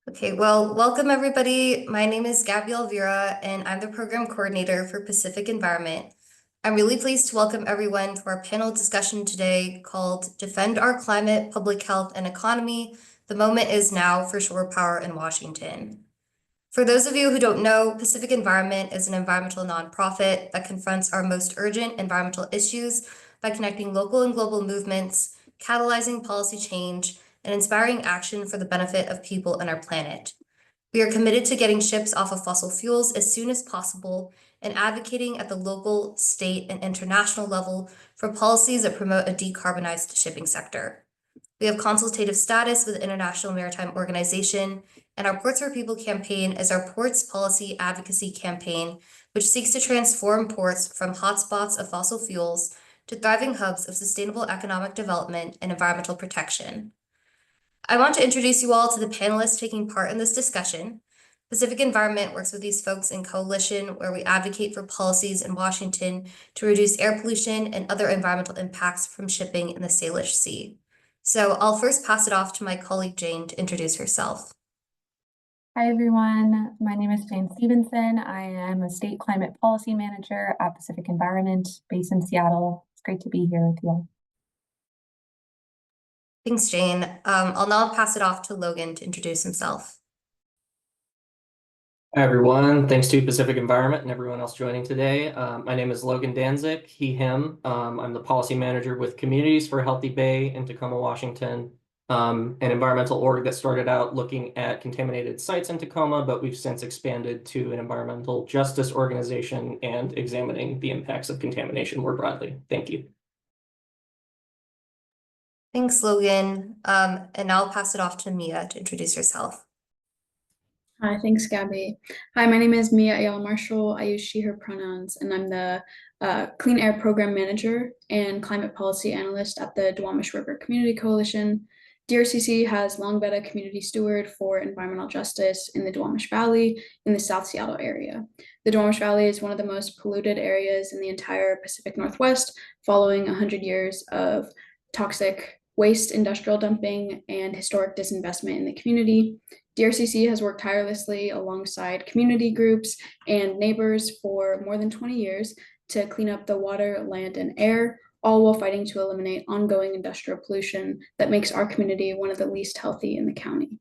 Okay, well, welcome everybody. My name is Gabby Elvira, and I'm the program coordinator for Pacific Environment. I'm really pleased to welcome everyone to our panel discussion today called Defend Our Climate, Public Health, and Economy. The moment is now for shore power in Washington. For those of you who don't know, Pacific Environment is an environmental nonprofit that confronts our most urgent environmental issues by connecting local and global movements, catalyzing policy change, and inspiring action for the benefit of people and our planet. We are committed to getting ships off of fossil fuels as soon as possible and advocating at the local, state, and international level for policies that promote a decarbonized shipping sector. We have consultative status with the International Maritime Organization, and our Ports for People campaign is our ports policy advocacy campaign, which seeks to transform ports from hotspots of fossil fuels to thriving hubs of sustainable economic development and environmental protection. I want to introduce you all to the panelists taking part in this discussion. Pacific Environment works with these folks in coalition where we advocate for policies in Washington to reduce air pollution and other environmental impacts from shipping in the Salish Sea. So I'll first pass it off to my colleague Jane to introduce herself. Hi, everyone. My name is Jane Stevenson. I am a state climate policy manager at Pacific Environment based in Seattle. It's great to be here with you all. Thanks, Jane. I'll now pass it off to Logan to introduce himself. Hi, everyone. Thanks to Pacific Environment and everyone else joining today. My name is Logan Danzig, he, him. I'm the policy manager with Communities for a Healthy Bay in Tacoma, Washington, an environmental org that started out looking at contaminated sites in Tacoma, but we've since expanded to an environmental justice organization and examining the impacts of contamination more broadly. Thank you. Thanks, Logan. And now I'll pass it off to Mia to introduce herself. Hi, thanks, Gabby. Hi, my name is Mia Ayala Marshall. I use she, her pronouns, and I'm the Clean Air Program Manager and Climate Policy Analyst at the Duwamish River Community Coalition. DRCC has long been a community steward for environmental justice in the Duwamish Valley in the South Seattle area. The Duwamish Valley is one of the most polluted areas in the entire Pacific Northwest, following 100 years of toxic waste industrial dumping and historic disinvestment in the community. DRCC has worked tirelessly alongside community groups and neighbors for more than 20 years to clean up the water, land, and air, all while fighting to eliminate ongoing industrial pollution that makes our community one of the least healthy in the county.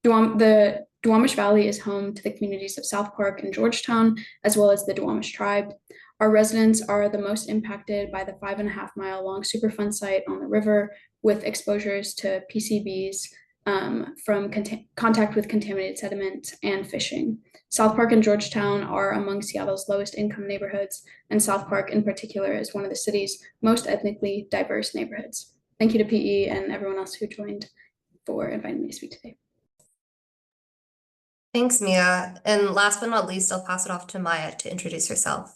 The Duwamish Valley is home to the communities of South Park and Georgetown, as well as the Duwamish tribe. Our residents are the most impacted by the 5.5-mile long Superfund site on the river, with exposures to PCBs from contact with contaminated sediment and fishing. South Park and Georgetown are among Seattle's lowest income neighborhoods, and South Park in particular is one of the city's most ethnically diverse neighborhoods. Thank you to PE and everyone else who joined for inviting me to speak today. Thanks, Mia. And last but not least, I'll pass it off to Maya to introduce herself.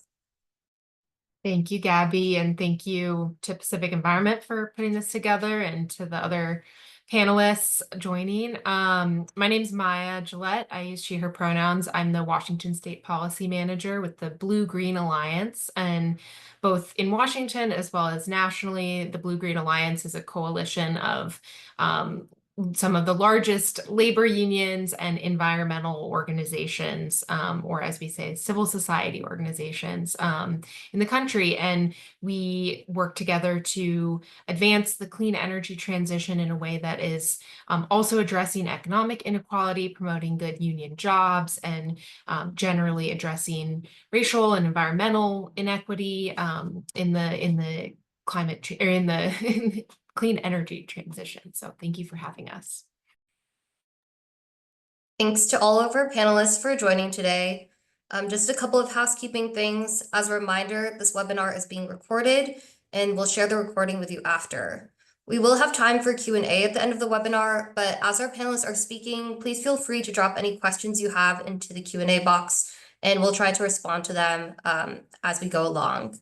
Thank you, Gabby, and thank you to Pacific Environment for putting this together and to the other panelists joining. My name is Maya Gillette. I use she, her pronouns. I'm the Washington State Policy Manager with the Blue-Green Alliance, and both in Washington as well as nationally, the Blue-Green Alliance is a coalition of some of the largest labor unions and environmental organizations, or as we say, civil society organizations in the country. And we work together to advance the clean energy transition in a way that is also addressing economic inequality, promoting good union jobs, and generally addressing racial and environmental inequity in the climate or in the clean energy transition. So thank you for having us. Thanks to all of our panelists for joining today. Just a couple of housekeeping things. As a reminder, this webinar is being recorded and we'll share the recording with you after. We will have time for Q&A at the end of the webinar, but as our panelists are speaking, please feel free to drop any questions you have into the Q&A box and we'll try to respond to them as we go along.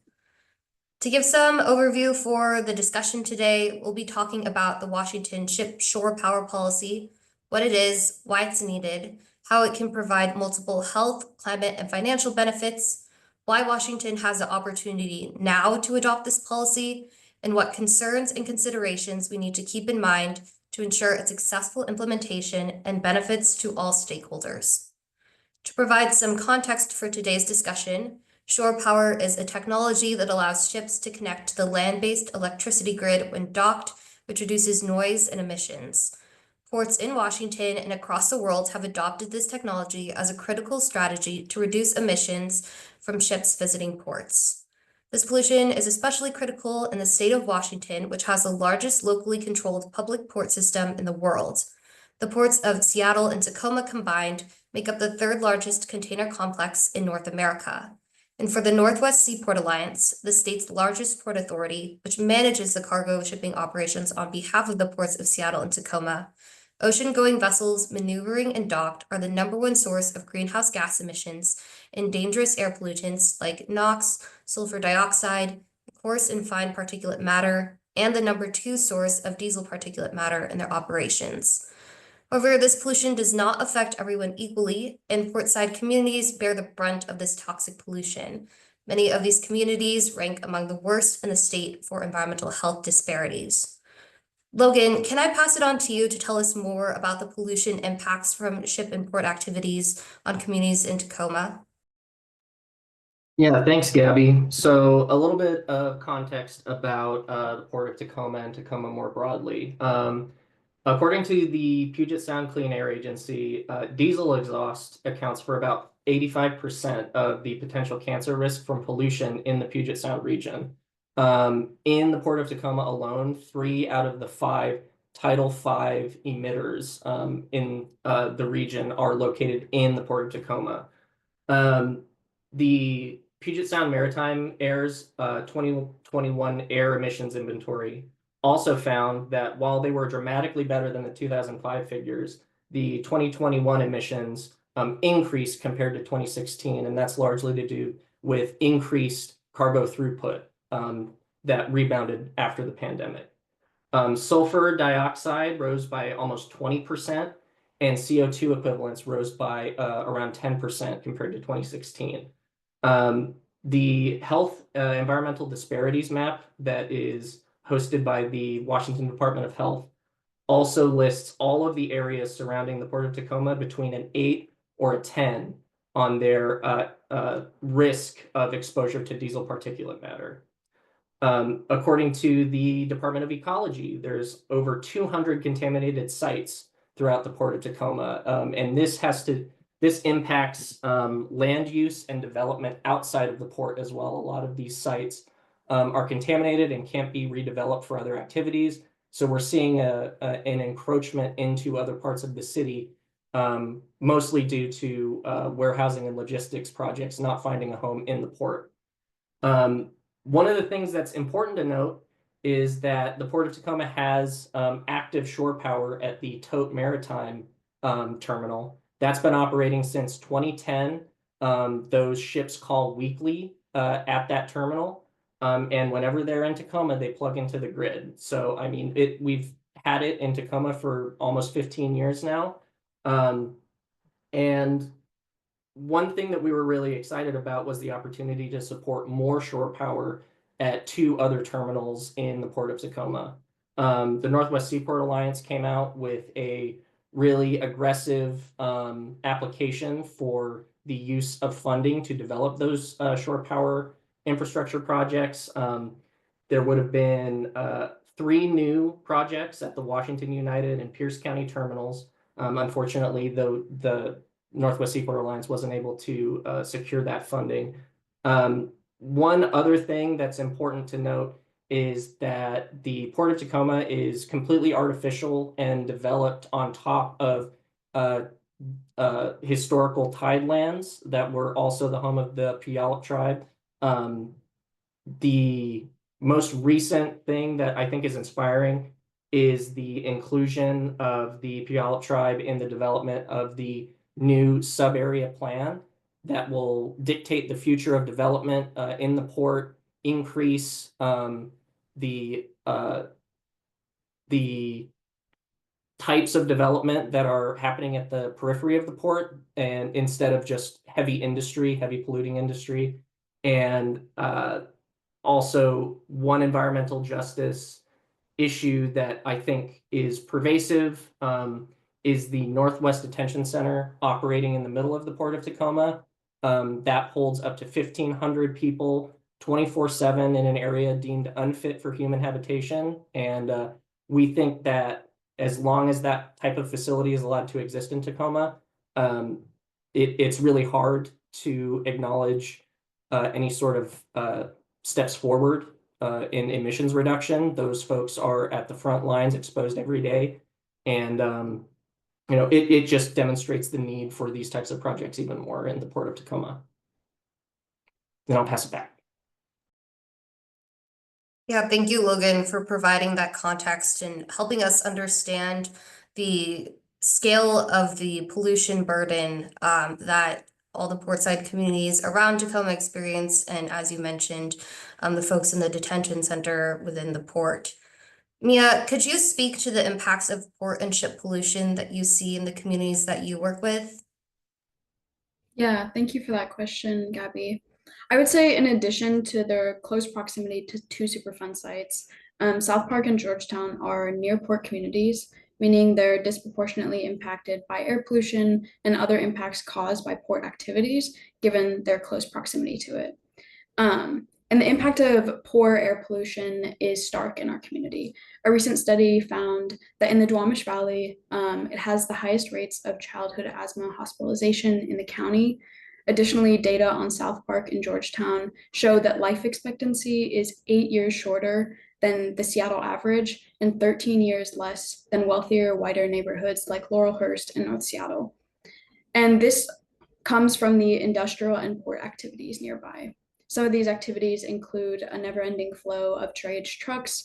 To give some overview for the discussion today, we'll be talking about the Washington Ship Shore Power Policy, what it is, why it's needed, how it can provide multiple health, climate, and financial benefits, why Washington has the opportunity now to adopt this policy, and what concerns and considerations we need to keep in mind to ensure its successful implementation and benefits to all stakeholders. To provide some context for today's discussion, shore power is a technology that allows ships to connect to the land-based electricity grid when docked, which reduces noise and emissions. Ports in Washington and across the world have adopted this technology as a critical strategy to reduce emissions from ships visiting ports. This pollution is especially critical in the state of Washington, which has the largest locally controlled public port system in the world. The ports of Seattle and Tacoma combined make up the third largest container complex in North America. And for the Northwest Seaport Alliance, the state's largest port authority, which manages the cargo shipping operations on behalf of the ports of Seattle and Tacoma, ocean-going vessels maneuvering and docked are the #1 source of greenhouse gas emissions and dangerous air pollutants like NOx, sulfur dioxide, coarse and fine particulate matter, and the #2 source of diesel particulate matter in their operations. However, this pollution does not affect everyone equally, and portside communities bear the brunt of this toxic pollution. Many of these communities rank among the worst in the state for environmental health disparities. Logan, can I pass it on to you to tell us more about the pollution impacts from ship and port activities on communities in Tacoma? Yeah, thanks, Gabby. So a little bit of context about the Port of Tacoma and Tacoma more broadly. According to the Puget Sound Clean Air Agency, diesel exhaust accounts for about 85% of the potential cancer risk from pollution in the Puget Sound region. In the Port of Tacoma alone, 3 out of the 5 Title V emitters in the region are located in the Port of Tacoma. The Puget Sound Maritime Air's 2021 air emissions inventory also found that while they were dramatically better than the 2005 figures, the 2021 emissions increased compared to 2016, and that's largely to do with increased cargo throughput that rebounded after the pandemic. Sulfur dioxide rose by almost 20%, and CO2 equivalents rose by around 10% compared to 2016. The health environmental disparities map that is hosted by the Washington Department of Health also lists all of the areas surrounding the Port of Tacoma between an 8 or a 10 on their risk of exposure to diesel particulate matter. According to the Department of Ecology, there's over 200 contaminated sites throughout the Port of Tacoma, and this impacts land use and development outside of the port as well. A lot of these sites are contaminated and can't be redeveloped for other activities. So we're seeing an encroachment into other parts of the city, mostly due to warehousing and logistics projects not finding a home in the port. One of the things that's important to note is that the Port of Tacoma has active shore power at the Tote Maritime terminal. That's been operating since 2010. Those ships call weekly at that terminal. And whenever they're in Tacoma, they plug into the grid. So, I mean, we've had it in Tacoma for almost 15 years now. And one thing that we were really excited about was the opportunity to support more shore power at 2 other terminals in the Port of Tacoma. The Northwest Seaport Alliance came out with a really aggressive application for the use of funding to develop those shore power infrastructure projects. There would have been 3 new projects at the Washington United and Pierce County terminals. Unfortunately, though, the Northwest Seaport Alliance wasn't able to secure that funding. One other thing that's important to note is that the Port of Tacoma is completely artificial and developed on top of historical tidelands that were also the home of the Puyallup tribe. The most recent thing that I think is inspiring is the inclusion of the Puyallup tribe in the development of the new sub-area plan that will dictate the future of development in the port, increase the types of development that are happening at the periphery of the port, and instead of just heavy industry, heavy polluting industry. And also, one environmental justice issue that I think is pervasive is the Northwest Detention Center operating in the middle of the Port of Tacoma. That holds up to 1,500 people 24/7 in an area deemed unfit for human habitation. And we think that as long as that type of facility is allowed to exist in Tacoma, it's really hard to acknowledge any sort of steps forward in emissions reduction. Those folks are at the front lines, exposed every day. And it just demonstrates the need for these types of projects even more in the Port of Tacoma. Then I'll pass it back. Yeah, thank you, Logan, for providing that context and helping us understand the scale of the pollution burden that all the portside communities around Tacoma experience, and as you mentioned, the folks in the detention center within the port. Mia, could you speak to the impacts of port and ship pollution that you see in the communities that you work with? Yeah, thank you for that question, Gabby. I would say in addition to their close proximity to two Superfund sites, South Park and Georgetown are near port communities, meaning they're disproportionately impacted by air pollution and other impacts caused by port activities, given their close proximity to it. And the impact of poor air pollution is stark in our community. A recent study found that in the Duwamish Valley, it has the highest rates of childhood asthma hospitalization in the county. Additionally, data on South Park and Georgetown show that life expectancy is 8 years shorter than the Seattle average and 13 years less than wealthier, whiter neighborhoods like Laurelhurst and North Seattle. And this comes from the industrial and port activities nearby. Some of these activities include a never-ending flow of drayage trucks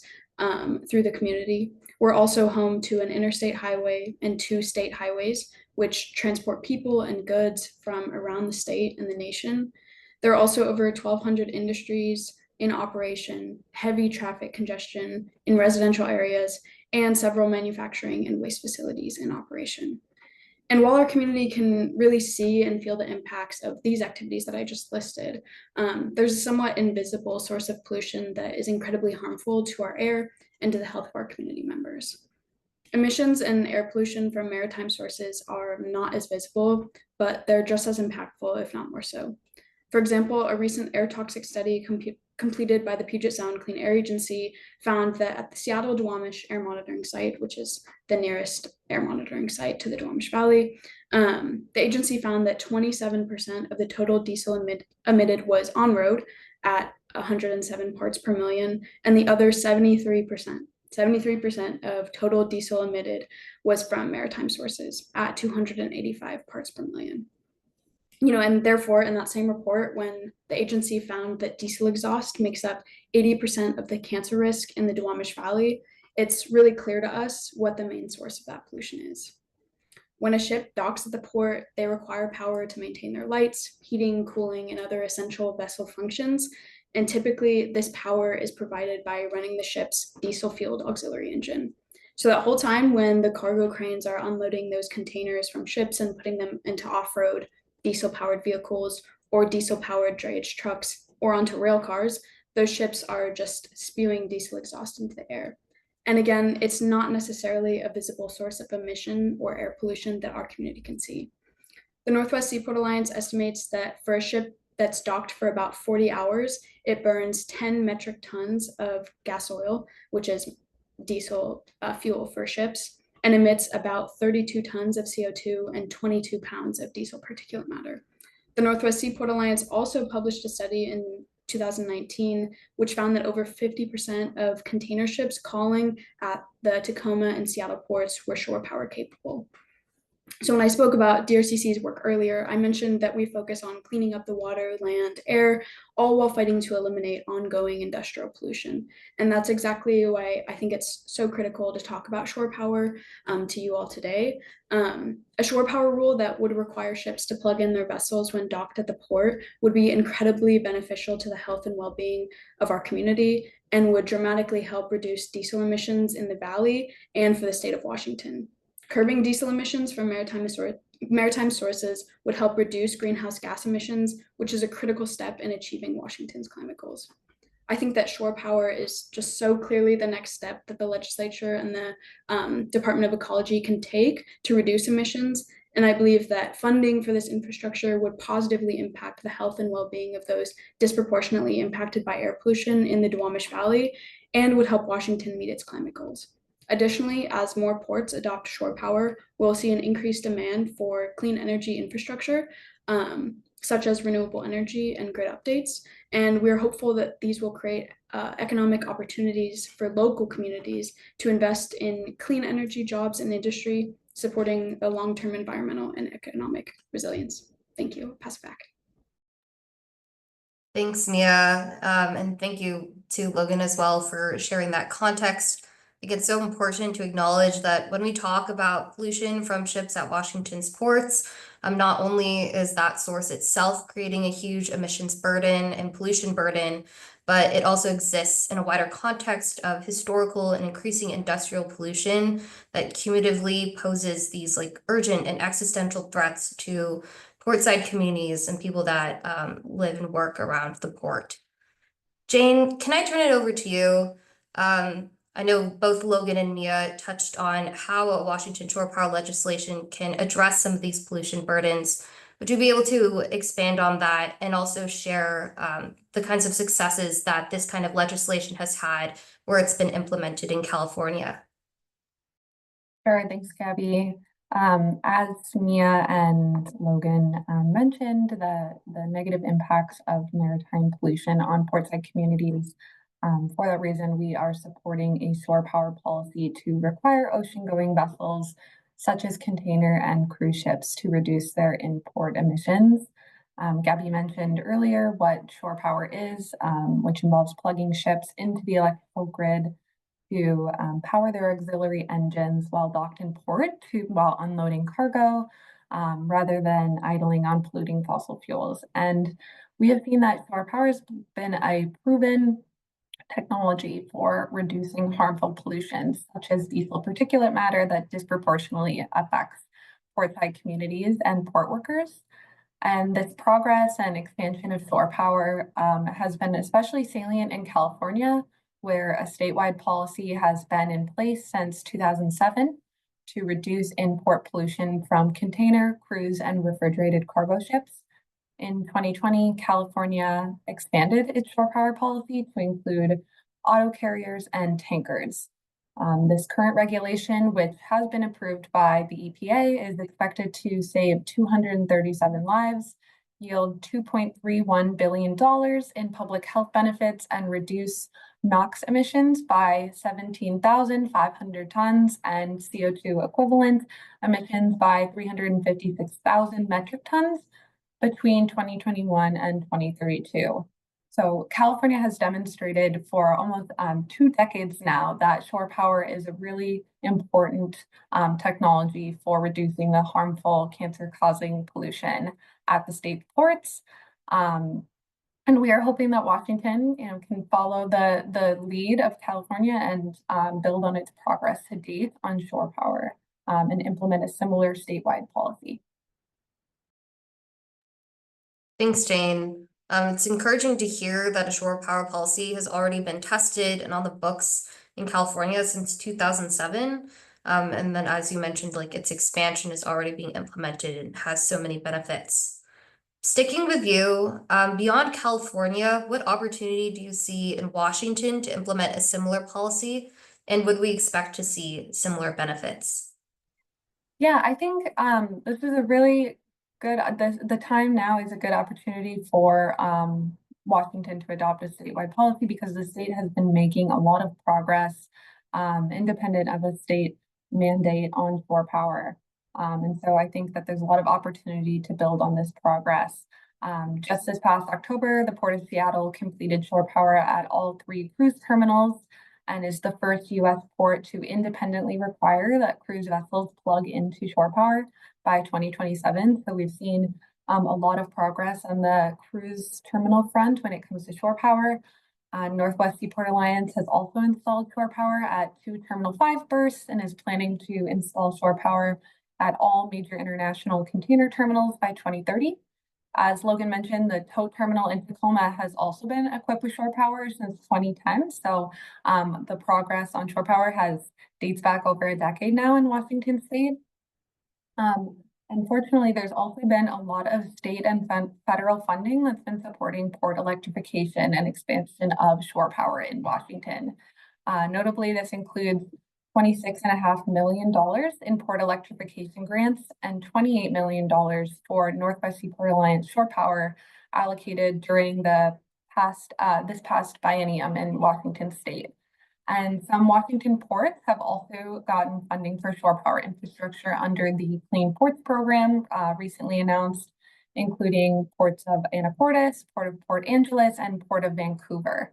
through the community. We're also home to an interstate highway and 2 state highways, which transport people and goods from around the state and the nation. There are also over 1,200 industries in operation, heavy traffic congestion in residential areas, and several manufacturing and waste facilities in operation. And while our community can really see and feel the impacts of these activities that I just listed, there's a somewhat invisible source of pollution that is incredibly harmful to our air and to the health of our community members. Emissions and air pollution from maritime sources are not as visible, but they're just as impactful, if not more so. For example, a recent air toxic study completed by the Puget Sound Clean Air Agency found that at the Seattle Duwamish Air Monitoring Site, which is the nearest air monitoring site to the Duwamish Valley, the agency found that 27% of the total diesel emitted was on road at 107 parts per million, and the other 73% of total diesel emitted was from maritime sources at 285 parts per million. And therefore, in that same report, when the agency found that diesel exhaust makes up 80% of the cancer risk in the Duwamish Valley, it's really clear to us what the main source of that pollution is. When a ship docks at the port, they require power to maintain their lights, heating, cooling, and other essential vessel functions. And typically, this power is provided by running the ship's diesel-fueled auxiliary engine. So that whole time when the cargo cranes are unloading those containers from ships and putting them into off-road diesel-powered vehicles or diesel-powered drayage trucks or onto rail cars, those ships are just spewing diesel exhaust into the air. And again, it's not necessarily a visible source of emission or air pollution that our community can see. The Northwest Seaport Alliance estimates that for a ship that's docked for about 40 hours, it burns 10 metric tons of gas oil, which is diesel fuel for ships, and emits about 32 tons of CO2 and 22 pounds of diesel particulate matter. The Northwest Seaport Alliance also published a study in 2019, which found that over 50% of container ships calling at the Tacoma and Seattle ports were shore power capable. So when I spoke about DRCC's work earlier, I mentioned that we focus on cleaning up the water, land, air, all while fighting to eliminate ongoing industrial pollution. And that's exactly why I think it's so critical to talk about shore power to you all today. A shore power rule that would require ships to plug in their vessels when docked at the port would be incredibly beneficial to the health and well-being of our community and would dramatically help reduce diesel emissions in the valley and for the state of Washington. Curbing diesel emissions from maritime sources would help reduce greenhouse gas emissions, which is a critical step in achieving Washington's climate goals. I think that shore power is just so clearly the next step that the legislature and the Department of Ecology can take to reduce emissions. And I believe that funding for this infrastructure would positively impact the health and well-being of those disproportionately impacted by air pollution in the Duwamish Valley and would help Washington meet its climate goals. Additionally, as more ports adopt shore power, we'll see an increased demand for clean energy infrastructure, such as renewable energy and grid updates. And we're hopeful that these will create economic opportunities for local communities to invest in clean energy jobs and industry, supporting the long-term environmental and economic resilience. Thank you. Pass it back. Thanks, Mia. And thank you to Logan as well for sharing that context. I think it's so important to acknowledge that when we talk about pollution from ships at Washington's ports, not only is that source itself creating a huge emissions burden and pollution burden, but it also exists in a wider context of historical and increasing industrial pollution that cumulatively poses these like urgent and existential threats to portside communities and people that live and work around the port. Jane, can I turn it over to you? I know both Logan and Mia touched on how a Washington shore power legislation can address some of these pollution burdens. Would you be able to expand on that and also share the kinds of successes that this kind of legislation has had where it's been implemented in California? Sure, thanks, Gabby. As Mia and Logan mentioned, the negative impacts of maritime pollution on portside communities. For that reason, we are supporting a shore power policy to require ocean-going vessels, such as container and cruise ships, to reduce their in-port emissions. Gabby mentioned earlier what shore power is, which involves plugging ships into the electrical grid to power their auxiliary engines while docked in port while unloading cargo, rather than idling on polluting fossil fuels. And we have seen that shore power has been a proven technology for reducing harmful pollutions, such as diesel particulate matter that disproportionately affects portside communities and port workers. And this progress and expansion of shore power has been especially salient in California, where a statewide policy has been in place since 2007 to reduce in-port pollution from container, cruise, and refrigerated cargo ships. In 2020, California expanded its shore power policy to include auto carriers and tankers. This current regulation, which has been approved by the EPA, is expected to save 237 lives, yield $2.31 billion in public health benefits, and reduce NOx emissions by 17,500 tons and CO2 equivalent emissions by 356,000 metric tons between 2021 and 2032. So California has demonstrated for almost 2 decades now that shore power is a really important technology for reducing the harmful cancer-causing pollution at the state ports. And we are hoping that Washington, can follow the lead of California and build on its progress to date on shore power and implement a similar statewide policy. Thanks, Jane. It's encouraging to hear that a shore power policy has already been tested and on the books in California since 2007. And then, as you mentioned, like its expansion is already being implemented and has so many benefits. Sticking with you, beyond California, what opportunity do you see in Washington to implement a similar policy? And would we expect to see similar benefits? Yeah, I think this is a really good, the time now is a good opportunity for Washington to adopt a statewide policy because the state has been making a lot of progress independent of a state mandate on shore power. And so I think that there's a lot of opportunity to build on this progress. Just this past October, the Port of Seattle completed shore power at all 3 cruise terminals and is the first U.S. port to independently require that cruise vessels plug into shore power by 2027. So we've seen a lot of progress on the cruise terminal front when it comes to shore power. Northwest Seaport Alliance has also installed shore power at 2 Terminal 5 berths and is planning to install shore power at all major international container terminals by 2030. As Logan mentioned, the tow terminal in Tacoma has also been equipped with shore power since 2010. So the progress on shore power dates back over a decade now in Washington State. Unfortunately, there's also been a lot of state and federal funding that's been supporting port electrification and expansion of shore power in Washington. Notably, this includes $26.5 million in port electrification grants and $28 million for Northwest Seaport Alliance shore power allocated during this past biennium in Washington State. And some Washington ports have also gotten funding for shore power infrastructure under the Clean Ports program recently announced, including ports of Anacortes, Port of Port Angeles, and Port of Vancouver.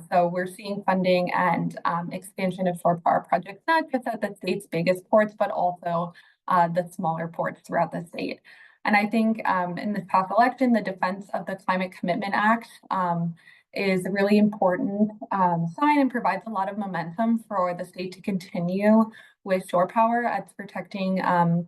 So we're seeing funding and expansion of shore power projects, not just at the state's biggest ports, but also the smaller ports throughout the state. And I think in this past election, the defense of the Climate Commitment Act is a really important sign and provides a lot of momentum for the state to continue with shore power as protecting an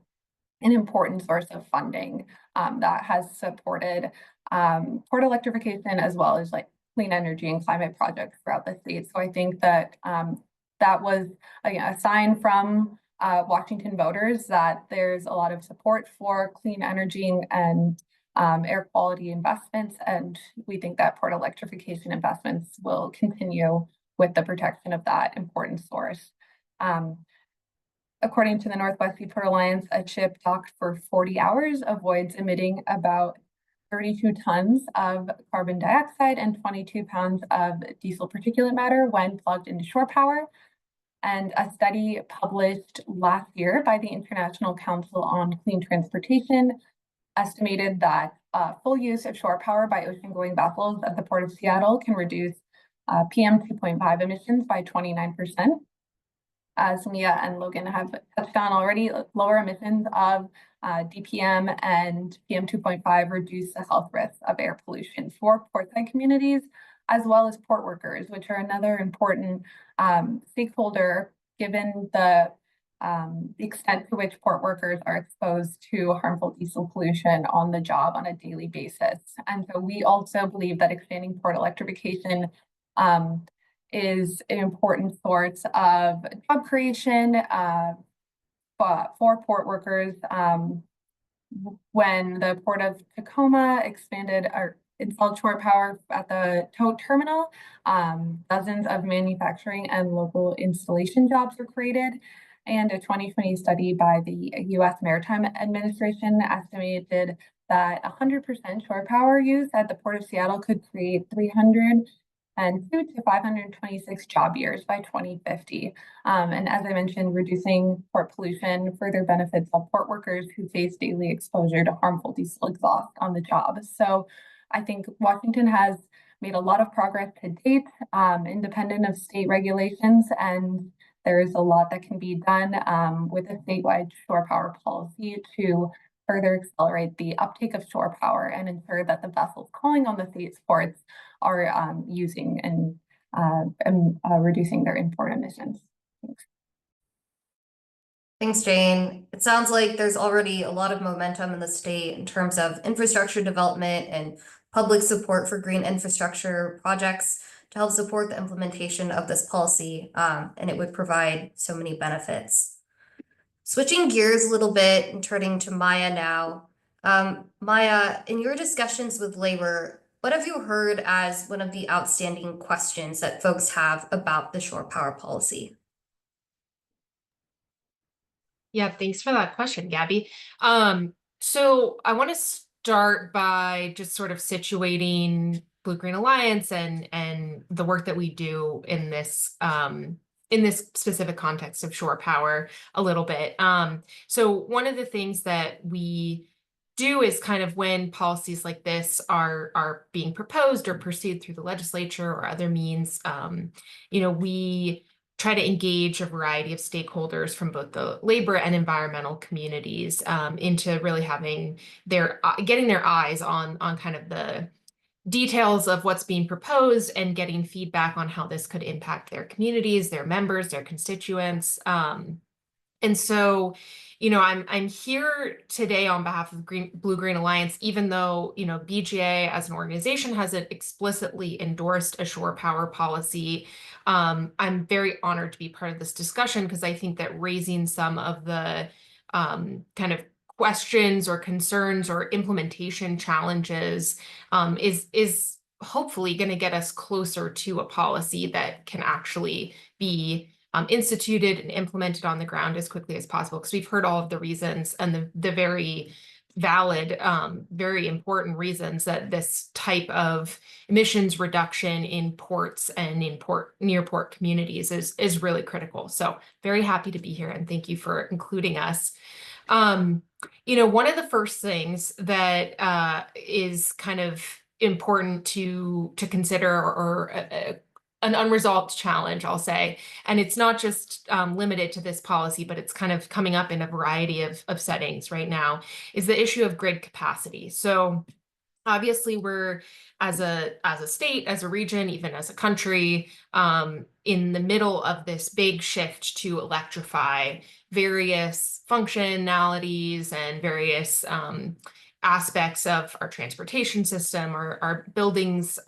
important source of funding that has supported port electrification as well as like clean energy and climate projects throughout the state. So I think that that was a sign from Washington voters that there's a lot of support for clean energy and air quality investments, and we think that port electrification investments will continue with the protection of that important source. According to the Northwest Seaport Alliance, a ship docked for 40 hours avoids emitting about 32 tons of carbon dioxide and 22 pounds of diesel particulate matter when plugged into shore power. And a study published last year by the International Council on Clean Transportation estimated that full use of shore power by ocean-going vessels at the Port of Seattle can reduce PM 2.5 emissions by 29%. As Mia and Logan have touched on already, lower emissions of DPM and PM 2.5 reduce the health risks of air pollution for portside communities, as well as port workers, which are another important stakeholder given the extent to which port workers are exposed to harmful diesel pollution on the job on a daily basis. And so we also believe that expanding port electrification is an important source of job creation for port workers. When the Port of Tacoma expanded or installed shore power at the tow terminal, dozens of manufacturing and local installation jobs were created. And a 2020 study by the U.S. Maritime Administration estimated that 100% shore power use at the Port of Seattle could create 302 to 526 job years by 2050. And as I mentioned, reducing port pollution further benefits all port workers who face daily exposure to harmful diesel exhaust on the job. So I think Washington has made a lot of progress to date, independent of state regulations, and there is a lot that can be done with a statewide shore power policy to further accelerate the uptake of shore power and ensure that the vessels calling on the state's ports are using and reducing their import emissions. Thanks. Thanks, Jane. It sounds like there's already a lot of momentum in the state in terms of infrastructure development and public support for green infrastructure projects to help support the implementation of this policy, and it would provide so many benefits. Switching gears a little bit and turning to Maya now. Maya, in your discussions with labor, what have you heard as one of the outstanding questions that folks have about the shore power policy? Yeah, thanks for that question, Gabby. So I want to start by just sort of situating Blue Green Alliance and the work that we do in this specific context of shore power a little bit. So one of the things that we do is kind of when policies like this are being proposed or pursued through the legislature or other means, we try to engage a variety of stakeholders from both the labor and environmental communities into really getting their eyes on kind of the details of what's being proposed and getting feedback on how this could impact their communities, their members, their constituents. And so, I'm here today on behalf of Blue Green Alliance, even though, BGA as an organization hasn't explicitly endorsed a shore power policy. I'm very honored to be part of this discussion because I think that raising some of the kind of questions or concerns or implementation challenges is hopefully going to get us closer to a policy that can actually be instituted and implemented on the ground as quickly as possible, because we've heard all of the reasons and the very valid, very important reasons that this type of emissions reduction in ports and in near port communities is really critical. So very happy to be here, and thank you for including us. One of the first things that is kind of important to consider, or an unresolved challenge, I'll say, and it's not just limited to this policy, but it's kind of coming up in a variety of settings right now, is the issue of grid capacity. So obviously we're, as a state, as a region, even as a country, in the middle of this big shift to electrify various functionalities and various aspects of our transportation system, our buildings,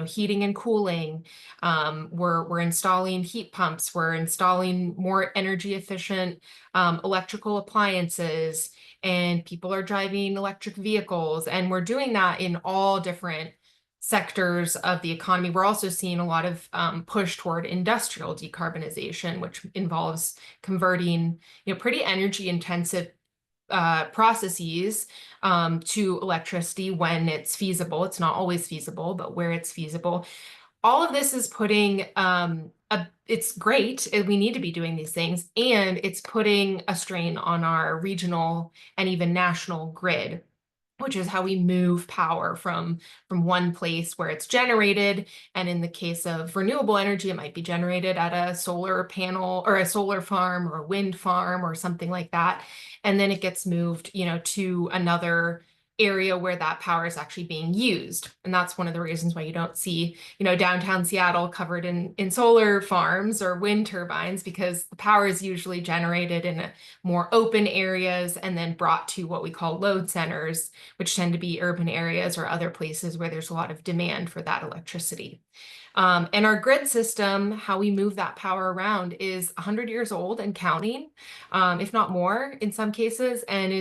heating and cooling. We're installing heat pumps. We're installing more energy efficient electrical appliances, and people are driving electric vehicles. And we're doing that in all different sectors of the economy. We're also seeing a lot of push toward industrial decarbonization, which involves converting, pretty energy intensive processes to electricity when it's feasible. It's not always feasible, but where it's feasible. All of this is putting it's great. We need to be doing these things, and it's putting a strain on our regional and even national grid, which is how we move power from one place where it's generated. And in the case of renewable energy, it might be generated at a solar panel or a solar farm or a wind farm or something like that. And then it gets moved, to another area where that power is actually being used. And that's one of the reasons why you don't see, downtown Seattle covered in solar farms or wind turbines, because the power is usually generated in more open areas and then brought to what we call load centers, which tend to be urban areas or other places where there's a lot of demand for that electricity. And our grid system, how we move that power around, is 100 years old and counting, if not more in some cases, and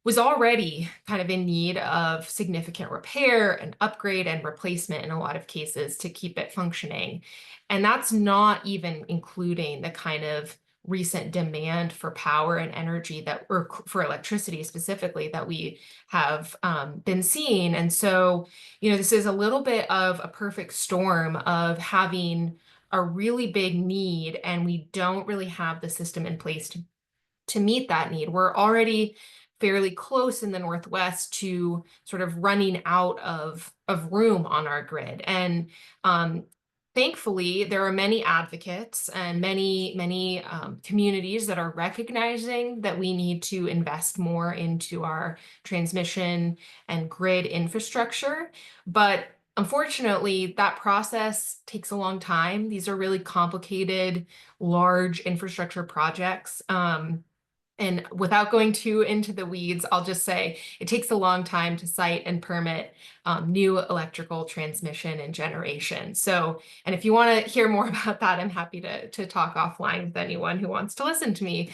was already kind of in need of significant repair and upgrade and replacement in a lot of cases to keep it functioning. And that's not even including the kind of recent demand for power and energy or for electricity specifically, that we have been seeing. And so, this is a little bit of a perfect storm of having a really big need, and we don't really have the system in place to meet that need. We're already fairly close in the Northwest to sort of running out of room on our grid. And thankfully, there are many advocates and many communities that are recognizing that we need to invest more into our transmission and grid infrastructure. But unfortunately, that process takes a long time. These are really complicated, large infrastructure projects. And without going too into the weeds, I'll just say it takes a long time to site and permit new electrical transmission and generation. So, and if you want to hear more about that, I'm happy to talk offline with anyone who wants to listen to me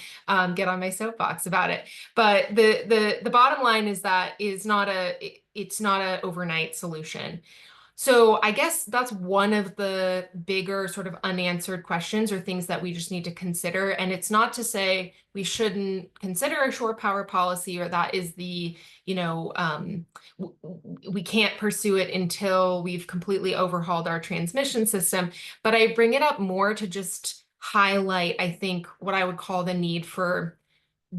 get on my soapbox about it. But the bottom line is that it's not a overnight solution. So I guess that's one of the bigger sort of unanswered questions or things that we just need to consider. And it's not to say we shouldn't consider a shore power policy, or that is we can't pursue it until we've completely overhauled our transmission system. But I bring it up more to just highlight, I think, what I would call the need for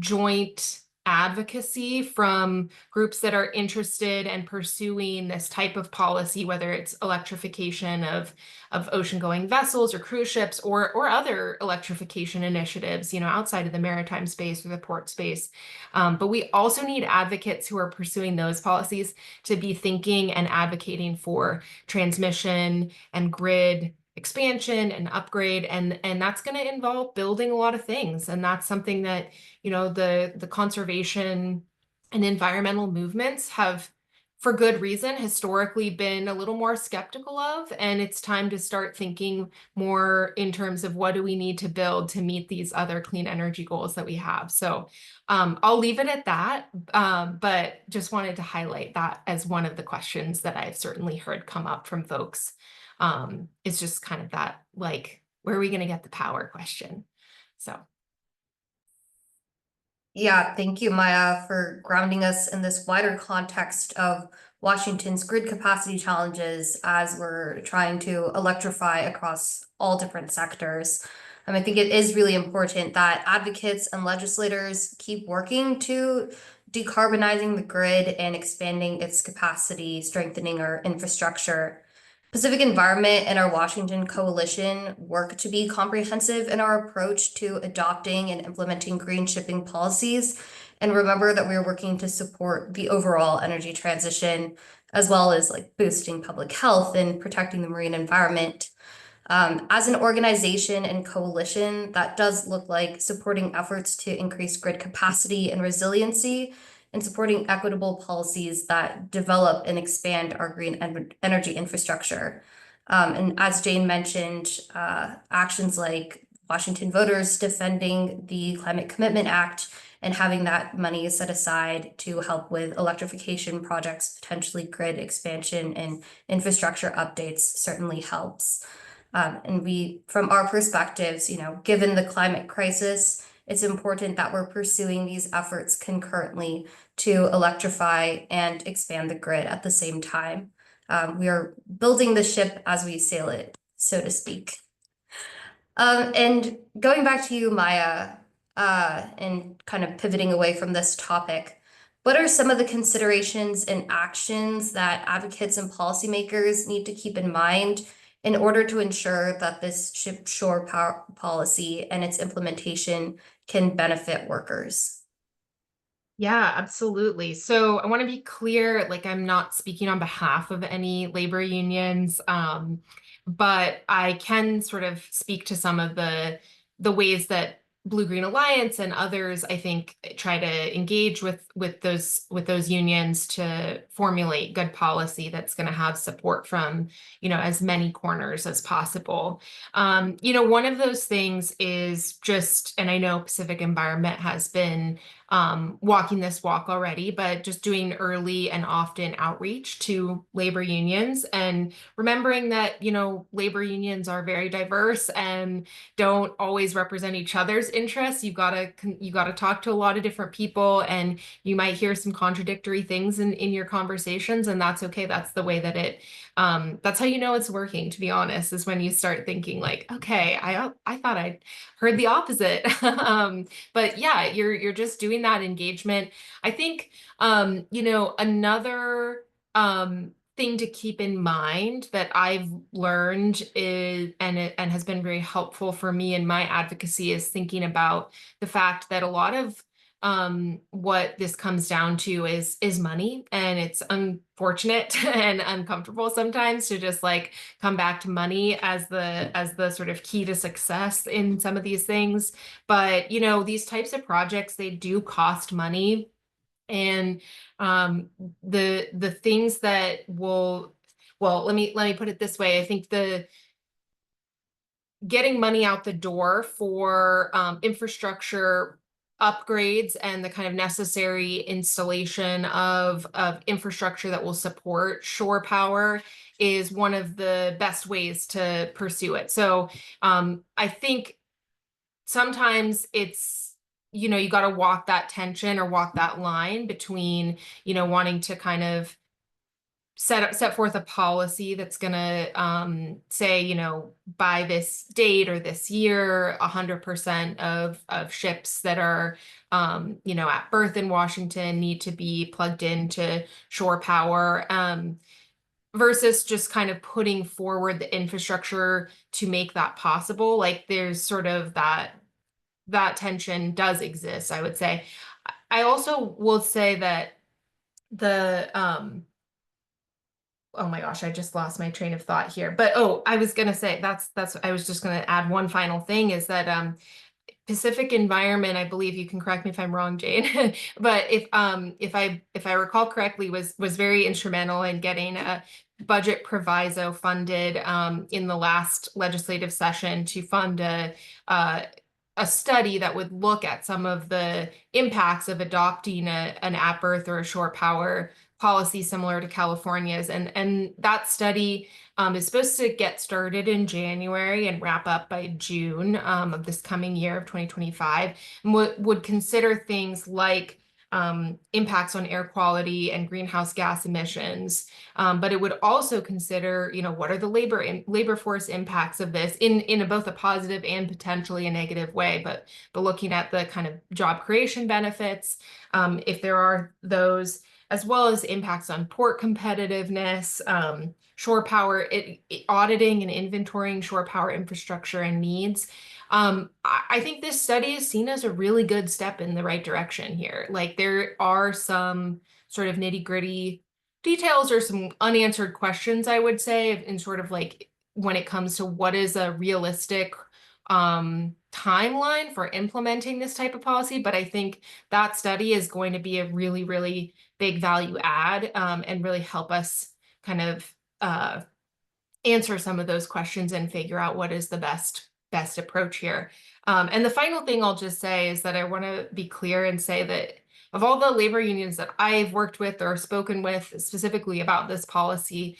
joint advocacy from groups that are interested in pursuing this type of policy, whether it's electrification of ocean-going vessels or cruise ships, or other electrification initiatives, outside of the maritime space or the port space. But we also need advocates who are pursuing those policies to be thinking and advocating for transmission and grid expansion and upgrade, and that's going to involve building a lot of things. And that's something that, the conservation and environmental movements have, for good reason, historically been a little more skeptical of. And it's time to start thinking more in terms of what do we need to build to meet these other clean energy goals that we have. So I'll leave it at that, but just wanted to highlight that as one of the questions that I've certainly heard come up from folks. It's just kind of that, like, where are we going to get the power question? So. Yeah, thank you, Maya, for grounding us in this wider context of Washington's grid capacity challenges as we're trying to electrify across all different sectors. I think it is really important that advocates and legislators keep working to decarbonizing the grid and expanding its capacity, strengthening our infrastructure. Pacific Environment and our Washington Coalition work to be comprehensive in our approach to adopting and implementing green shipping policies. And remember that we're working to support the overall energy transition, as well as like boosting public health and protecting the marine environment. As an organization and coalition, that does look like supporting efforts to increase grid capacity and resiliency, and supporting equitable policies that develop and expand our green energy infrastructure. And as Jane mentioned, actions like Washington voters defending the Climate Commitment Act and having that money set aside to help with electrification projects, potentially grid expansion and infrastructure updates certainly helps. And from our perspectives, given the climate crisis, it's important that we're pursuing these efforts concurrently to electrify and expand the grid at the same time. We are building the ship as we sail it, so to speak. And going back to you, Maya, and kind of pivoting away from this topic, what are some of the considerations and actions that advocates and policymakers need to keep in mind in order to ensure that this ship shore power policy and its implementation can benefit workers? Yeah, absolutely. So I want to be clear, like, I'm not speaking on behalf of any labor unions, but I can sort of speak to some of the ways that Blue Green Alliance and others, I think, try to engage with those unions to formulate good policy that's going to have support from, as many corners as possible. One of those things is just, and I know Pacific Environment has been walking this walk already, but just doing early and often outreach to labor unions and remembering that, labor unions are very diverse and don't always represent each other's interests. You gotta talk to a lot of different people, and you might hear some contradictory things in your conversations, and that's okay. That's the way that that's how you know it's working, to be honest, is when you start thinking like, okay, I thought I heard the opposite. But yeah, you're just doing that engagement. I think, another thing to keep in mind that I've learned is, and has been very helpful for me in my advocacy, is thinking about the fact that a lot of what this comes down to is money, and it's unfortunate and uncomfortable sometimes to just like come back to money as the sort of key to success in some of these things. But these types of projects, they do cost money, and the things that will, well, let me put it this way. I think the getting money out the door for infrastructure upgrades and the kind of necessary installation of infrastructure that will support shore power is one of the best ways to pursue it. So I think sometimes it's, you got to walk that tension or walk that line between, wanting to kind of set forth a policy that's going to say, by this date or this year, 100% of ships that are, at berth in Washington need to be plugged into shore power, versus just kind of putting forward the infrastructure to make that possible. Like, there's sort of that tension does exist, I would say. I also will say that the oh my gosh, I just lost my train of thought here. But oh, I was gonna say I was just gonna add one final thing is that Pacific Environment, I believe you can correct me if I'm wrong, Jane, but if I recall correctly, was very instrumental in getting a budget proviso funded in the last legislative session to fund a study that would look at some of the impacts of adopting an at-berth or a shore power policy similar to California's, and that study is supposed to get started in January and wrap up by June of this coming year of 2025, and would consider things like impacts on air quality and greenhouse gas emissions. But it would also consider, what are the labor force impacts of this in both a positive and potentially a negative way, but looking at the kind of job creation benefits, if there are those, as well as impacts on port competitiveness, shore power, auditing and inventorying shore power infrastructure and needs. I think this study is seen as a really good step in the right direction here. Like there are some sort of nitty-gritty details or some unanswered questions, I would say, in sort of like when it comes to what is a realistic timeline for implementing this type of policy. But I think that study is going to be a really, really big value add and really help us kind of answer some of those questions and figure out what is the best approach here. And the final thing I'll just say is that I want to be clear and say that of all the labor unions that I've worked with or spoken with specifically about this policy,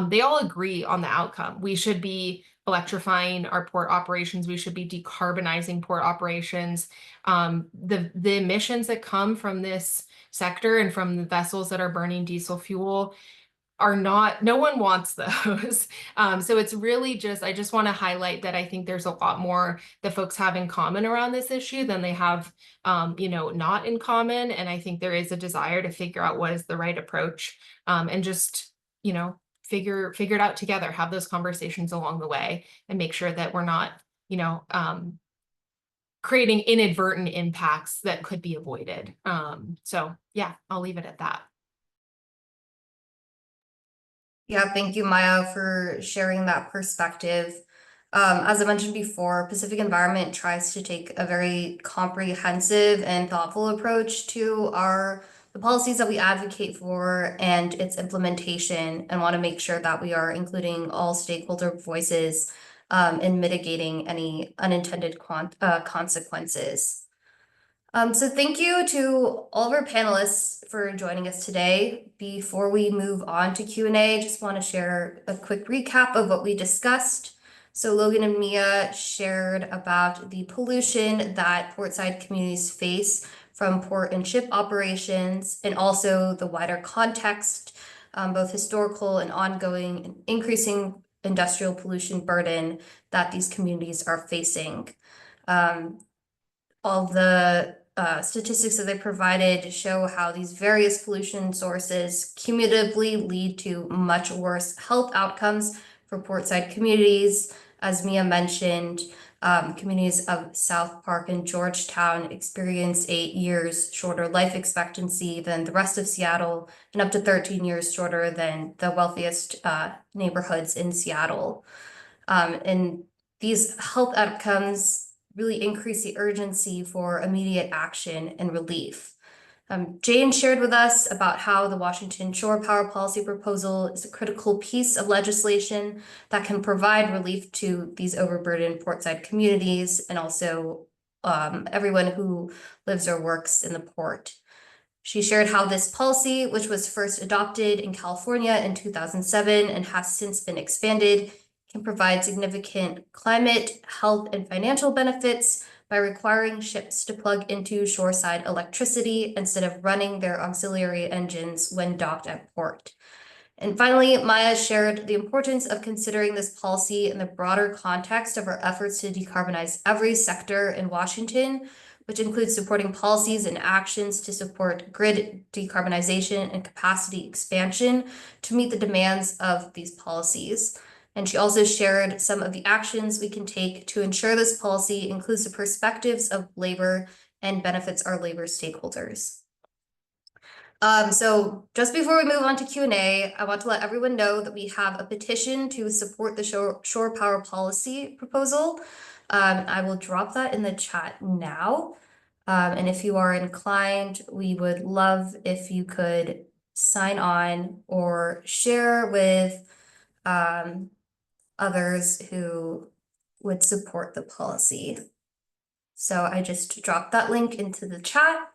they all agree on the outcome. We should be electrifying our port operations. We should be decarbonizing port operations. The emissions that come from this sector and from the vessels that are burning diesel fuel are not, no one wants those. So it's really just, I just want to highlight that I think there's a lot more that folks have in common around this issue than they have, not in common. And I think there is a desire to figure out what is the right approach and just, figure it out together, have those conversations along the way and make sure that we're not, creating inadvertent impacts that could be avoided. So yeah, I'll leave it at that. Yeah, thank you, Maya, for sharing that perspective. As I mentioned before, Pacific Environment tries to take a very comprehensive and thoughtful approach to the policies that we advocate for and its implementation, and want to make sure that we are including all stakeholder voices in mitigating any unintended consequences. So thank you to all of our panelists for joining us today. Before we move on to Q&A, just want to share a quick recap of what we discussed. So Logan and Mia shared about the pollution that portside communities face from port and ship operations, and also the wider context, both historical and ongoing, and increasing industrial pollution burden that these communities are facing. All the statistics that they provided show how these various pollution sources cumulatively lead to much worse health outcomes for portside communities. As Mia mentioned, communities of South Park and Georgetown experience 8 years shorter life expectancy than the rest of Seattle, and up to 13 years shorter than the wealthiest neighborhoods in Seattle. And these health outcomes really increase the urgency for immediate action and relief. Jane shared with us about how the Washington Shore Power Policy proposal is a critical piece of legislation that can provide relief to these overburdened portside communities and also everyone who lives or works in the port. She shared how this policy, which was first adopted in California in 2007 and has since been expanded, can provide significant climate, health, and financial benefits by requiring ships to plug into shoreside electricity instead of running their auxiliary engines when docked at port. And finally, Maya shared the importance of considering this policy in the broader context of our efforts to decarbonize every sector in Washington, which includes supporting policies and actions to support grid decarbonization and capacity expansion to meet the demands of these policies. And she also shared some of the actions we can take to ensure this policy includes the perspectives of labor and benefits our labor stakeholders. So just before we move on to Q&A, I want to let everyone know that we have a petition to support the shore power policy proposal. I will drop that in the chat now. And if you are inclined, we would love if you could sign on or share with others who would support the policy. So I just dropped that link into the chat.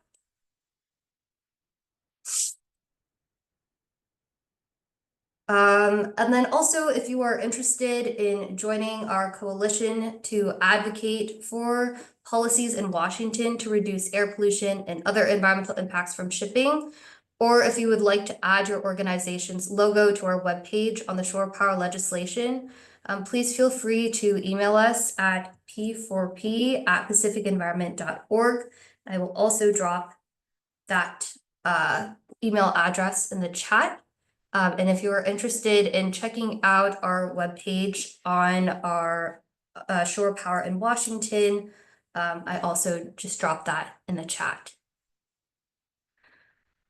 And then also, if you are interested in joining our coalition to advocate for policies in Washington to reduce air pollution and other environmental impacts from shipping, or if you would like to add your organization's logo to our webpage on the shore power legislation, please feel free to email us at p4p@pacificenvironment.org. I will also drop that email address in the chat. And if you are interested in checking out our webpage on our shore power in Washington, I also just dropped that in the chat.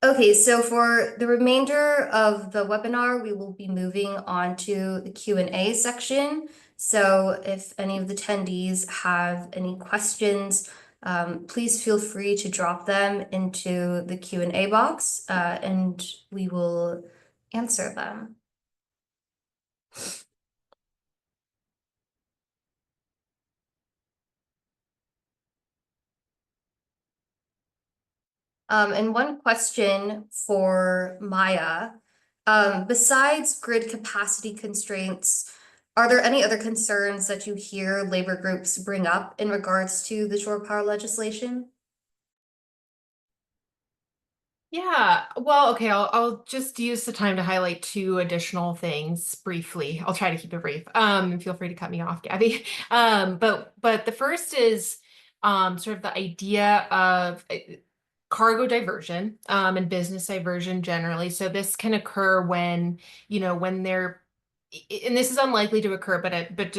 Okay, so for the remainder of the webinar, we will be moving on to the Q&A section. So if any of the attendees have any questions, please feel free to drop them into the Q&A box, and we will answer them. And one question for Maya, besides grid capacity constraints, are there any other concerns that you hear labor groups bring up in regards to the shore power legislation? Yeah, well, okay, I'll just use the time to highlight two additional things briefly. I'll try to keep it brief. Feel free to cut me off, Gabby. But the first is sort of the idea of cargo diversion and business diversion generally. So this can occur when, when they're, and this is unlikely to occur, but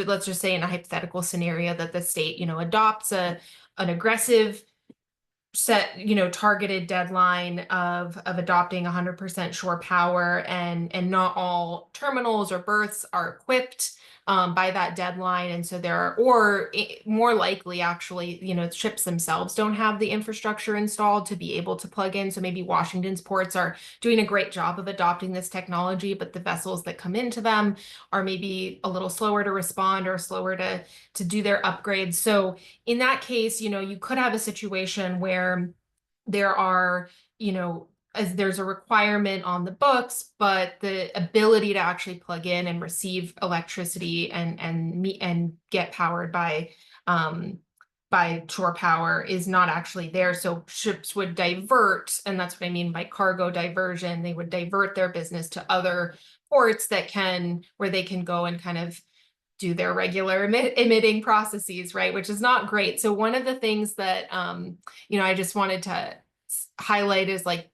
let's just say in a hypothetical scenario that the state, adopts an aggressive set, targeted deadline of adopting 100% shore power, and not all terminals or berths are equipped by that deadline. And so more likely actually, ships themselves don't have the infrastructure installed to be able to plug in. So maybe Washington's ports are doing a great job of adopting this technology, but the vessels that come into them are maybe a little slower to respond or slower to do their upgrades. So in that case, you could have a situation where there are, as there's a requirement on the books, but the ability to actually plug in and receive electricity and get powered by shore power is not actually there. So ships would divert, and that's what I mean by cargo diversion. They would divert their business to other ports where they can go and kind of do their regular emitting processes, right? Which is not great. So one of the things that, I just wanted to highlight is like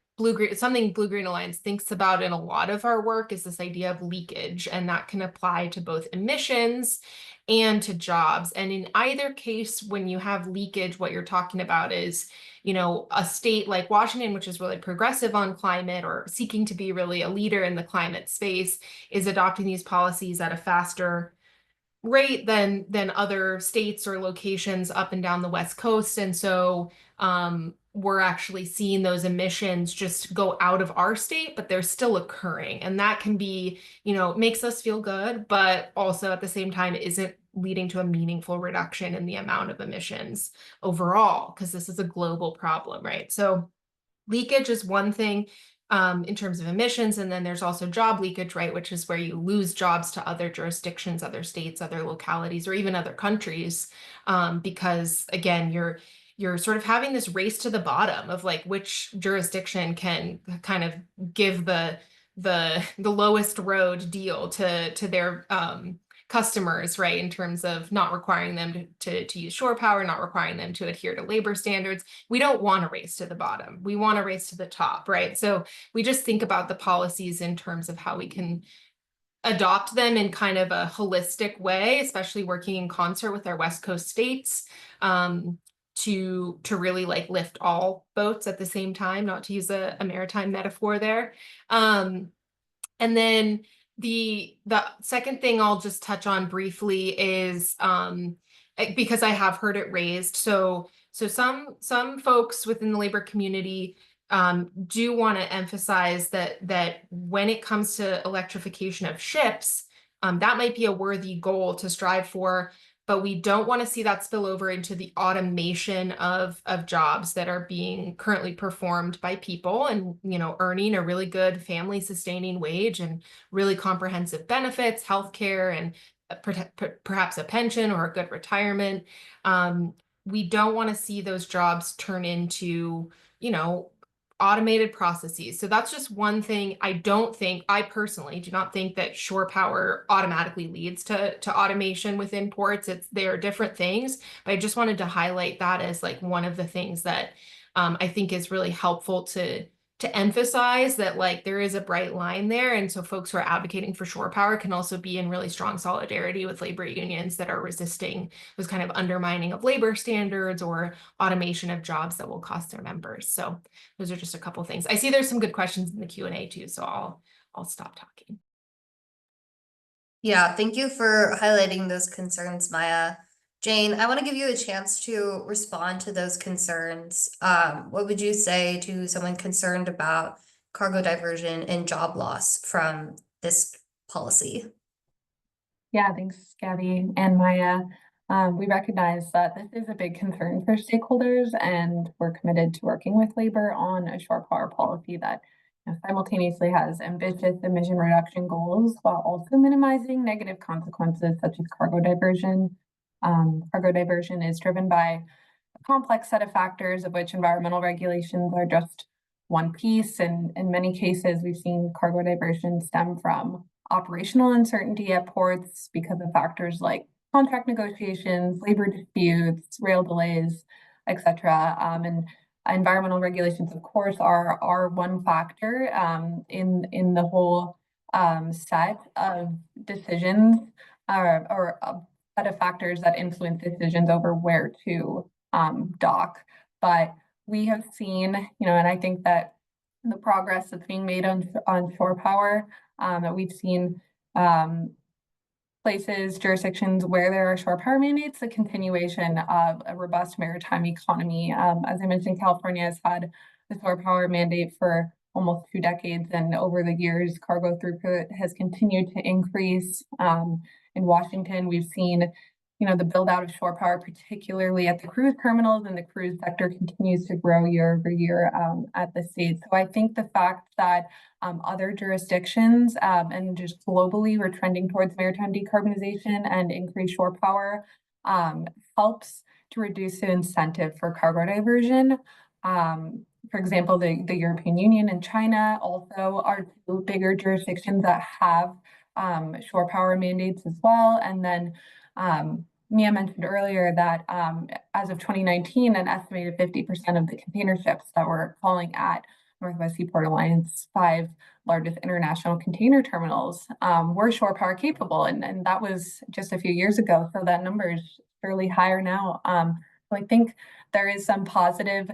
something Blue Green Alliance thinks about in a lot of our work is this idea of leakage, and that can apply to both emissions and to jobs. And in either case, when you have leakage, what you're talking about is, a state like Washington, which is really progressive on climate or seeking to be really a leader in the climate space, is adopting these policies at a faster rate than other states or locations up and down the West Coast. And so we're actually seeing those emissions just go out of our state, but they're still occurring. And that can be, makes us feel good, but also at the same time isn't leading to a meaningful reduction in the amount of emissions overall, because this is a global problem, right? So leakage is one thing in terms of emissions, and then there's also job leakage, right, which is where you lose jobs to other jurisdictions, other states, other localities, or even other countries, because again, you're sort of having this race to the bottom of like which jurisdiction can kind of give the lowest road deal to their customers, right, in terms of not requiring them to use shore power, not requiring them to adhere to labor standards. We don't want to race to the bottom. We want to race to the top, right? So we just think about the policies in terms of how we can adopt them in kind of a holistic way, especially working in concert with our West Coast states, to really like lift all boats at the same time, not to use a maritime metaphor there. And then the second thing I'll just touch on briefly is because I have heard it raised. So some folks within the labor community do want to emphasize that when it comes to electrification of ships, that might be a worthy goal to strive for, but we don't want to see that spill over into the automation of jobs that are being currently performed by people and, you know, earning a really good family sustaining wage and really comprehensive benefits, healthcare, and perhaps a pension or a good retirement. We don't want to see those jobs turn into, you know, automated processes. So that's just one thing. I personally do not think that shore power automatically leads to automation within ports. They are different things, but I just wanted to highlight that as like one of the things that I think is really helpful to emphasize, that like there is a bright line there. And so folks who are advocating for shore power can also be in really strong solidarity with labor unions that are resisting this kind of undermining of labor standards or automation of jobs that will cost their members. So those are just a couple of things. I see there's some good questions in the Q&A too, so I'll stop talking. Yeah, thank you for highlighting those concerns, Maya. Jane, I want to give you a chance to respond to those concerns. What would you say to someone concerned about cargo diversion and job loss from this policy? Yeah, thanks, Gabby and Maya. We recognize that this is a big concern for stakeholders, and we're committed to working with labor on a shore power policy that simultaneously has ambitious emission reduction goals while also minimizing negative consequences such as cargo diversion. Cargo diversion is driven by a complex set of factors, of which environmental regulations are just one piece. And in many cases, we've seen cargo diversion stem from operational uncertainty at ports because of factors like contract negotiations, labor disputes, rail delays, etc. And environmental regulations, of course, are one factor in the whole set of decisions or a set of factors that influence decisions over where to dock. But we have seen, and I think that the progress that's being made on shore power, that we've seen places, jurisdictions where there are shore power mandates, the continuation of a robust maritime economy. As I mentioned, California has had the shore power mandate for almost 2 decades, and over the years, cargo throughput has continued to increase. In Washington, we've seen, the build out of shore power, particularly at the cruise terminals, and the cruise sector continues to grow year over year at the state. So I think the fact that other jurisdictions and just globally we're trending towards maritime decarbonization and increased shore power helps to reduce the incentive for cargo diversion. For example, the European Union and China also are 2 bigger jurisdictions that have shore power mandates as well. And then Mia mentioned earlier that as of 2019, an estimated 50% of the container ships that were calling at Northwest Seaport Alliance 5 largest international container terminals were shore power capable. And that was just a few years ago. So that number is fairly higher now. So I think there is some positive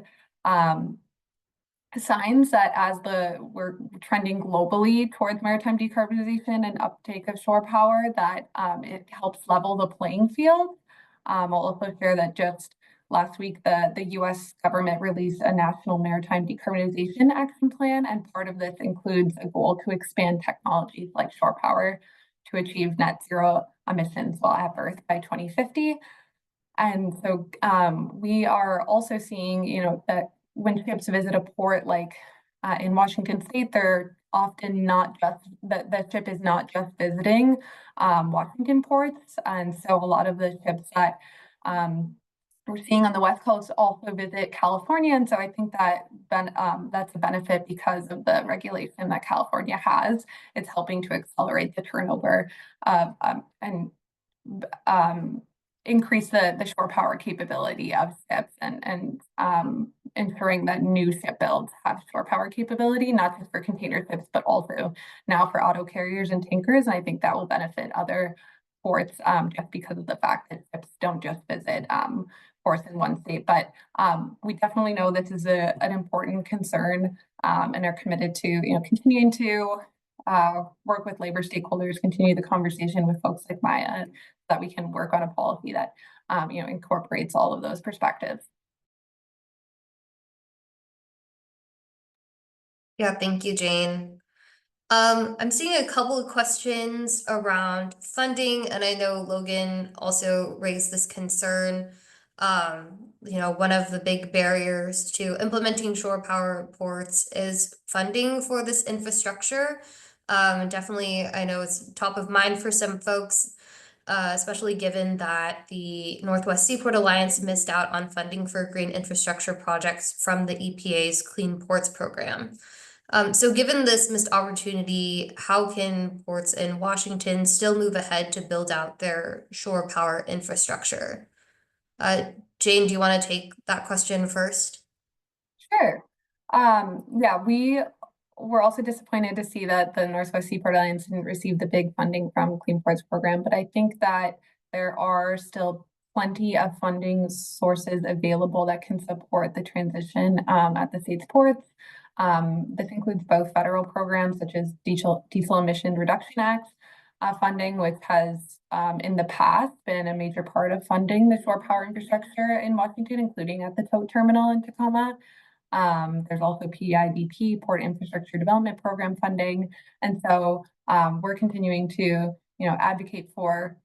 signs that as we're trending globally towards maritime decarbonization and uptake of shore power, that it helps level the playing field. I'll also share that just last week, the US government released a national maritime decarbonization action plan, and part of this includes a goal to expand technologies like shore power to achieve net zero emissions while at berth by 2050. And so we are also seeing, that when ships visit a port like in Washington State, they're often not just, the ship is not just visiting Washington ports. And so a lot of the ships that we're seeing on the West Coast also visit California. And so I think that that's a benefit because of the regulation that California has. It's helping to accelerate the turnover and increase the shore power capability of ships and ensuring that new ship builds have shore power capability, not just for container ships, but also now for auto carriers and tankers. And I think that will benefit other ports just because of the fact that ships don't just visit force in one state, but we definitely know this is an important concern and are committed to continuing to work with labor stakeholders, continue the conversation with folks like Maya, so that we can work on a policy that incorporates all of those perspectives. Yeah, thank you, Jane. I'm seeing a couple of questions around funding, and I know Logan also raised this concern. One of the big barriers to implementing shore power ports is funding for this infrastructure. Definitely, I know it's top of mind for some folks, especially given that the Northwest Seaport Alliance missed out on funding for green infrastructure projects from the EPA's Clean Ports program. So given this missed opportunity, how can ports in Washington still move ahead to build out their shore power infrastructure? Jane, do you want to take that question first? Sure. Yeah, we were also disappointed to see that the Northwest Seaport Alliance didn't receive the big funding from Clean Ports program, but I think that there are still plenty of funding sources available that can support the transition at the state's ports. This includes both federal programs such as Diesel Emission Reduction Act funding, which has in the past been a major part of funding the shore power infrastructure in Washington, including at the tote terminal in Tacoma. There's also PIDP, Port Infrastructure Development Program funding. And so we're continuing to advocate for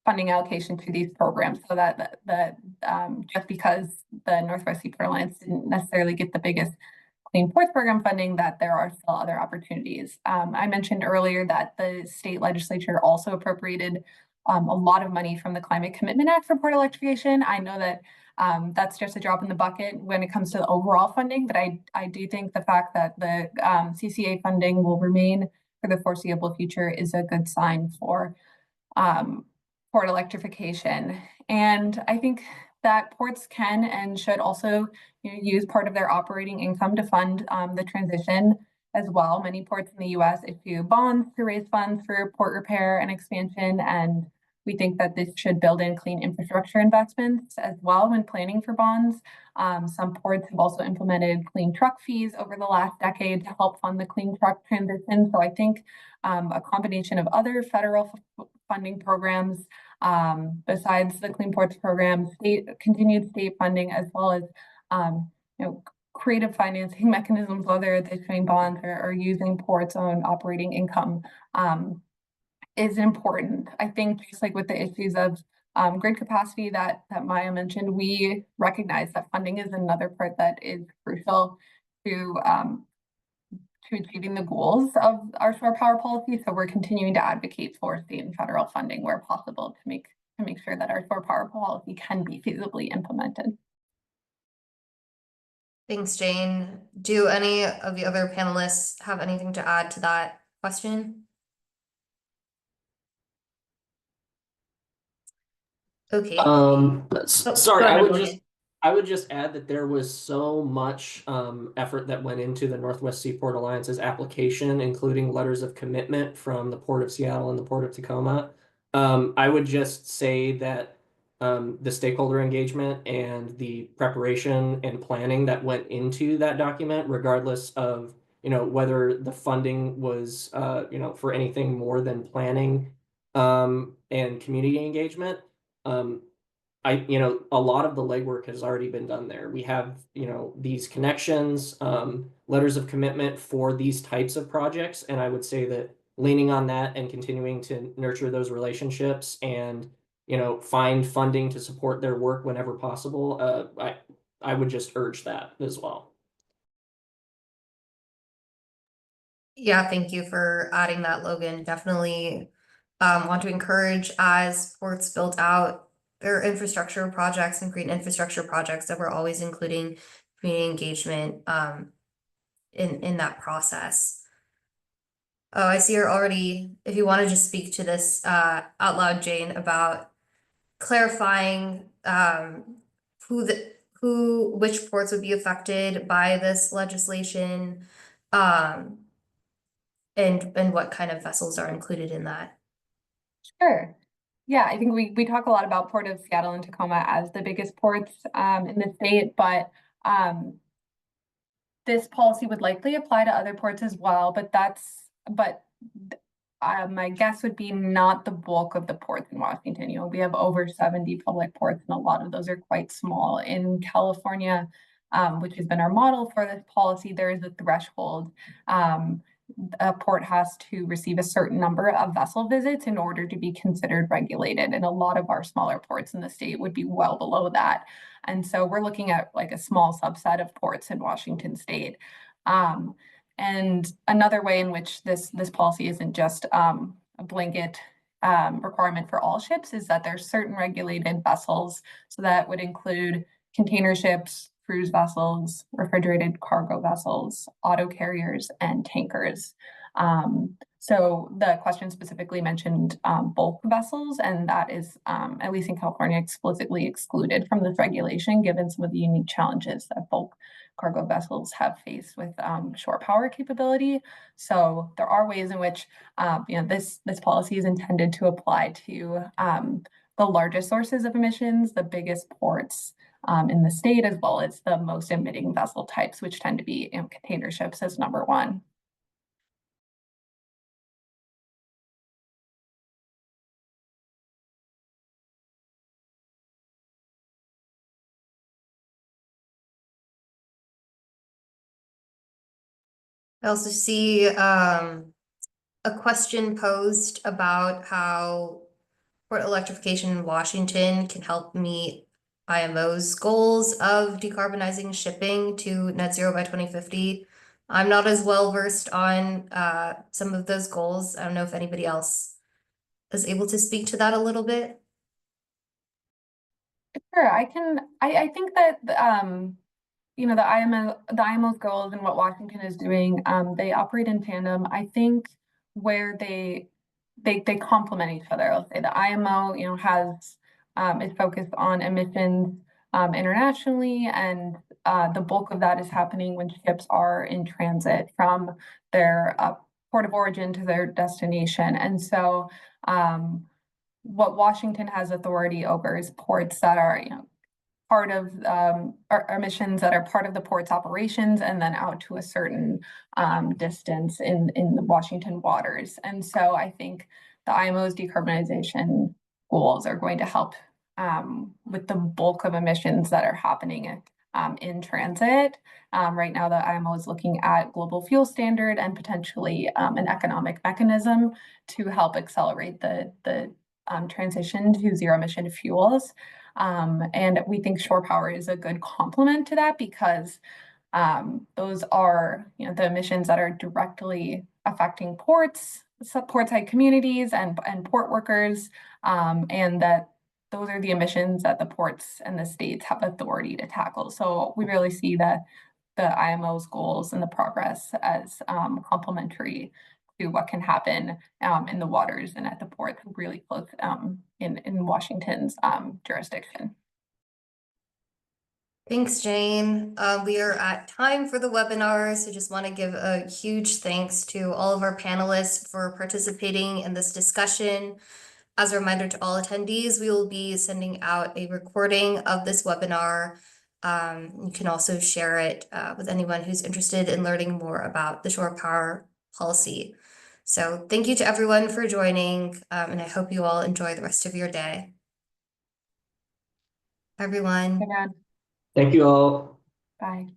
funding allocation to these programs so that just because the Northwest Seaport Alliance didn't necessarily get the biggest Clean Ports program funding, that there are still other opportunities. I mentioned earlier that the state legislature also appropriated a lot of money from the Climate Commitment Act for port electrification. I know that that's just a drop in the bucket when it comes to the overall funding, but I do think the fact that the CCA funding will remain for the foreseeable future is a good sign for port electrification. And I think that ports can and should also use part of their operating income to fund the transition as well. Many ports in the US issue bonds to raise funds for port repair and expansion, and we think that this should build in clean infrastructure investments as well when planning for bonds. Some ports have also implemented clean truck fees over the last decade to help fund the clean truck transition. So I think a combination of other federal funding programs besides the Clean Ports program, continued state funding, as well as creative financing mechanisms, whether they're issuing bonds or using ports' own operating income, is important. I think just like with the issues of grid capacity that Maya mentioned, we recognize that funding is another part that is crucial to achieving the goals of our shore power policy. So we're continuing to advocate for state and federal funding where possible to make sure that our shore power policy can be feasibly implemented. Thanks, Jane. Do any of the other panelists have anything to add to that question? Okay. Sorry, go ahead, I would just add that there was so much effort that went into the Northwest Seaport Alliance's application, including letters of commitment from the Port of Seattle and the Port of Tacoma. I would just say that the stakeholder engagement and the preparation and planning that went into that document, regardless of whether the funding was for anything more than planning and community engagement. A lot of the legwork has already been done there. We have, these connections, letters of commitment for these types of projects. And I would say that leaning on that and continuing to nurture those relationships and, find funding to support their work whenever possible, I would just urge that as well. Yeah, thank you for adding that, Logan. Definitely want to encourage as ports build out their infrastructure projects and green infrastructure projects that we're always including community engagement in that process. Oh, I see you're already, if you want to just speak to this out loud, Jane, about clarifying which ports would be affected by this legislation, and what kind of vessels are included in that. Sure. Yeah, I think we talk a lot about Port of Seattle and Tacoma as the biggest ports in the state, but this policy would likely apply to other ports as well, but my guess would be not the bulk of the ports in Washington. You know, we have over 70 public ports, and a lot of those are quite small. In California, which has been our model for this policy, there is a threshold. A port has to receive a certain number of vessel visits in order to be considered regulated. And a lot of our smaller ports in the state would be well below that. And so we're looking at like a small subset of ports in Washington state. And another way in which this policy isn't just a blanket requirement for all ships is that there's certain regulated vessels. So that would include container ships, cruise vessels, refrigerated cargo vessels, auto carriers, and tankers. So the question specifically mentioned bulk vessels, and that is, at least in California, explicitly excluded from this regulation, given some of the unique challenges that bulk cargo vessels have faced with shore power capability. So there are ways in which this policy is intended to apply to the largest sources of emissions, the biggest ports in the state, as well as the most emitting vessel types, which tend to be container ships as number one. I also see a question posed about how port electrification in Washington can help meet IMO's goals of decarbonizing shipping to net zero by 2050. I'm not as well versed on some of those goals. I don't know if anybody else is able to speak to that a little bit. Sure, I think that the IMO's goals and what Washington is doing, they operate in tandem. I think where they complement each other. I'll say the IMO, has is focused on emissions internationally, and the bulk of that is happening when ships are in transit from their port of origin to their destination. And so what Washington has authority over is ports that are, part of our emissions that are part of the port's operations and then out to a certain distance in the Washington waters. And so I think the IMO's decarbonization goals are going to help with the bulk of emissions that are happening in transit. Right now, the IMO is looking at global fuel standard and potentially an economic mechanism to help accelerate the transition to zero emission fuels. And we think shore power is a good complement to that because those are, the emissions that are directly affecting ports, portside communities and port workers, and that those are the emissions that the ports and the states have authority to tackle. So we really see that the IMO's goals and the progress as complementary to what can happen in the waters and at the port, really close in Washington's jurisdiction. Thanks, Jane. We are at time for the webinar, so just want to give a huge thanks to all of our panelists for participating in this discussion. As a reminder to all attendees, we will be sending out a recording of this webinar. You can also share it with anyone who's interested in learning more about the shore power policy. So thank you to everyone for joining, and I hope you all enjoy the rest of your day. Everyone. Bye. Thank you all. Bye.